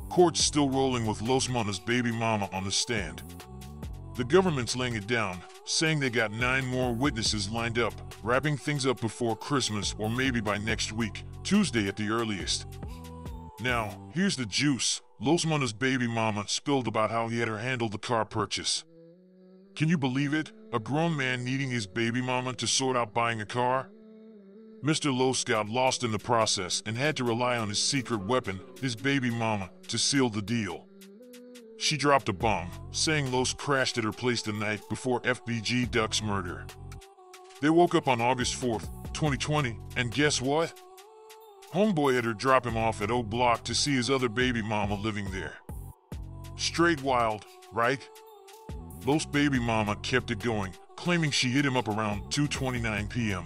Court's still rolling with Los Mona's baby mama on the stand. The government's laying it down, saying they got 9 more witnesses lined up, wrapping things up before Christmas or maybe by next week, Tuesday at the earliest. Now, here's the juice. Los Mona's baby mama spilled about how he had her handle the car purchase. Can you believe it? A grown man needing his baby mama to sort out buying a car? Mr. Los got lost in the process and had to rely on his secret weapon, his baby mama, to seal the deal. She dropped a bomb, saying Los crashed at her place the night before FBG Duck's murder. They woke up on August 4th, 2020, and guess what? Homeboy had her drop him off at O Block to see his other baby mama living there. Straight wild, right? Los' baby mama kept it going, claiming she hit him up around 2:29 p.m.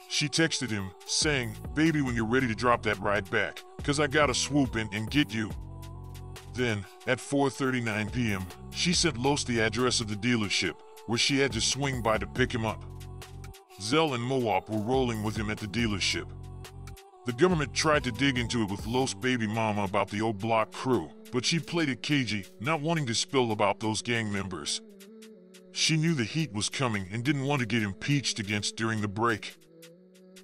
She texted him, saying, "Baby, when you're ready to drop that ride back, 'cause I gotta swoop in and get you." Then, at 4:39 p.m., she sent Los the address of the dealership, where she had to swing by to pick him up. Zell and Moab were rolling with him at the dealership. The government tried to dig into it with Los' baby mama about the O Block crew, but she played it cagey, not wanting to spill about those gang members. She knew the heat was coming and didn't want to get impeached against during the break.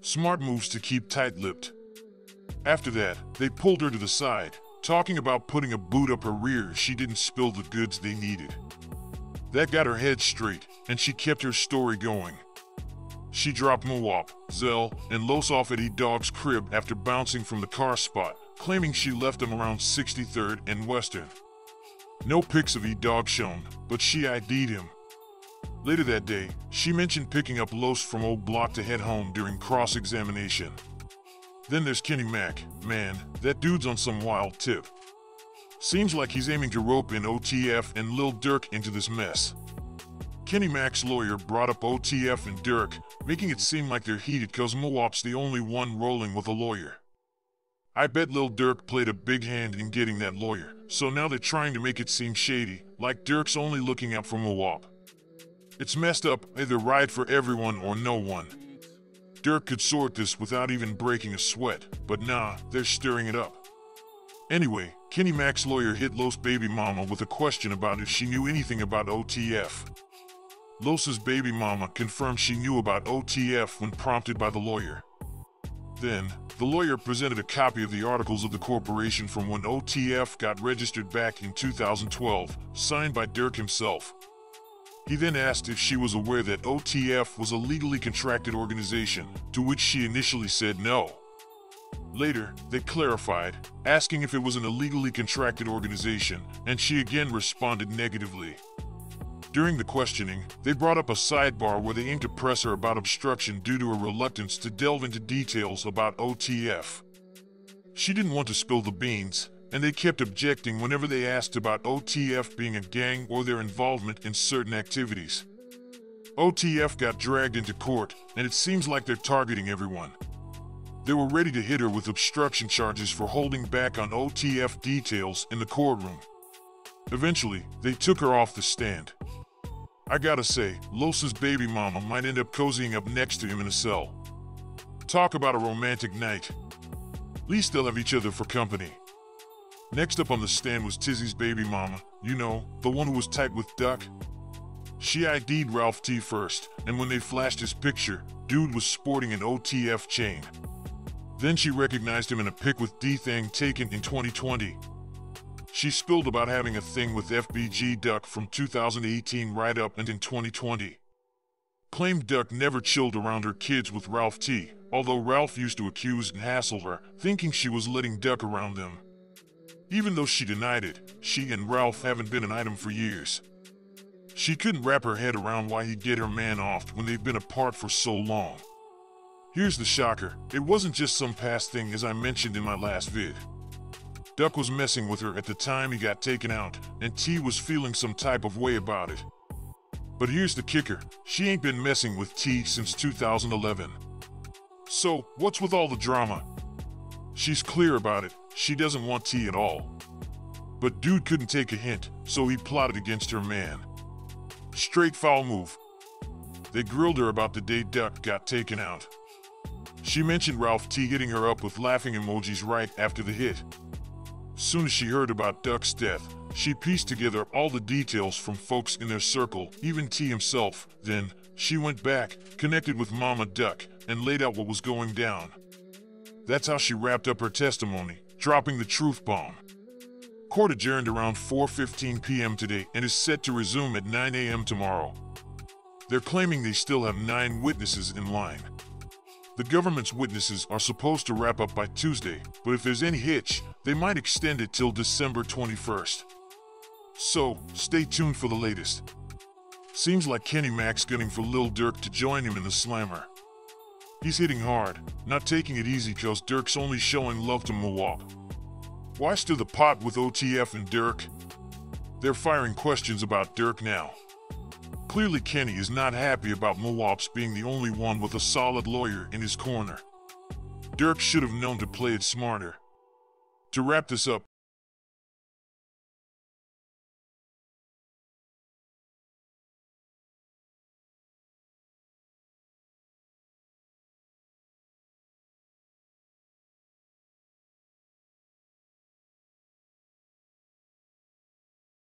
Smart moves to keep tight-lipped. After that, they pulled her to the side, talking about putting a boot up her rear if she didn't spill the goods they needed. That got her head straight, and she kept her story going. She dropped Moab, Zell, and Los off at E-Dog's crib after bouncing from the car spot, claiming she left him around 63rd and Western. No pics of E-Dog shown, but she ID'd him. Later that day, she mentioned picking up Los from O Block to head home during cross-examination. Then there's Kenny Mac. Man, that dude's on some wild tip. Seems like he's aiming to rope in OTF and Lil Durk into this mess. Kenny Mac's lawyer brought up OTF and Durk, making it seem like they're heated cause Moab's the only one rolling with a lawyer. I bet Lil Durk played a big hand in getting that lawyer, so now they're trying to make it seem shady, like Durk's only looking out for Moab. It's messed up, either ride for everyone or no one. Durk could sort this without even breaking a sweat, but nah, they're stirring it up. Anyway, Kenny Mac's lawyer hit Los' baby mama with a question about if she knew anything about OTF. Los's baby mama confirmed she knew about OTF when prompted by the lawyer. Then, the lawyer presented a copy of the articles of the corporation from when OTF got registered back in 2012, signed by Durk himself. He then asked if she was aware that OTF was a legally contracted organization, to which she initially said no. Later, they clarified, asking if it was an illegally contracted organization, and she again responded negatively. During the questioning, they brought up a sidebar where they aimed to press her about obstruction due to her reluctance to delve into details about OTF. She didn't want to spill the beans, and they kept objecting whenever they asked about OTF being a gang or their involvement in certain activities. OTF got dragged into court, and it seems like they're targeting everyone. They were ready to hit her with obstruction charges for holding back on OTF details in the courtroom. Eventually, they took her off the stand. I gotta say, Los's baby mama might end up cozying up next to him in a cell. Talk about a romantic night. At least they'll have each other for company. Next up on the stand was Tizzy's baby mama, you know, the one who was tight with Duck. She ID'd Ralph T first, and when they flashed his picture, dude was sporting an OTF chain. Then she recognized him in a pic with D-Thang taken in 2020. She spilled about having a thing with FBG Duck from 2018 right up and in 2020. Claimed Duck never chilled around her kids with Ralph T, although Ralph used to accuse and hassle her, thinking she was letting Duck around them. Even though she denied it, she and Ralph haven't been an item for years. She couldn't wrap her head around why he'd get her man off when they've been apart for so long. Here's the shocker, it wasn't just some past thing as I mentioned in my last vid. Duck was messing with her at the time he got taken out, and T was feeling some type of way about it. But here's the kicker, she ain't been messing with T since 2011. So, what's with all the drama? She's clear about it, she doesn't want T at all. But dude couldn't take a hint, so he plotted against her man. Straight foul move. They grilled her about the day Duck got taken out. She mentioned Ralph T hitting her up with laughing emojis right after the hit. Soon as she heard about Duck's death, she pieced together all the details from folks in their circle, even T himself. Then, she went back, connected with Mama Duck, and laid out what was going down. That's how she wrapped up her testimony, dropping the truth bomb. Court adjourned around 4:15 p.m. today and is set to resume at 9 a.m. tomorrow. They're claiming they still have 9 witnesses in line. The government's witnesses are supposed to wrap up by Tuesday, but if there's any hitch, they might extend it till December 21st. So, stay tuned for the latest. Seems like Kenny Mac's gunning for Lil Durk to join him in the slammer. He's hitting hard, not taking it easy cause Durk's only showing love to Moab. Why stir the pot with OTF and Durk? They're firing questions about Durk now. Clearly Kenny is not happy about Moabs being the only one with a solid lawyer in his corner. Durk should have known to play it smarter. To wrap this up,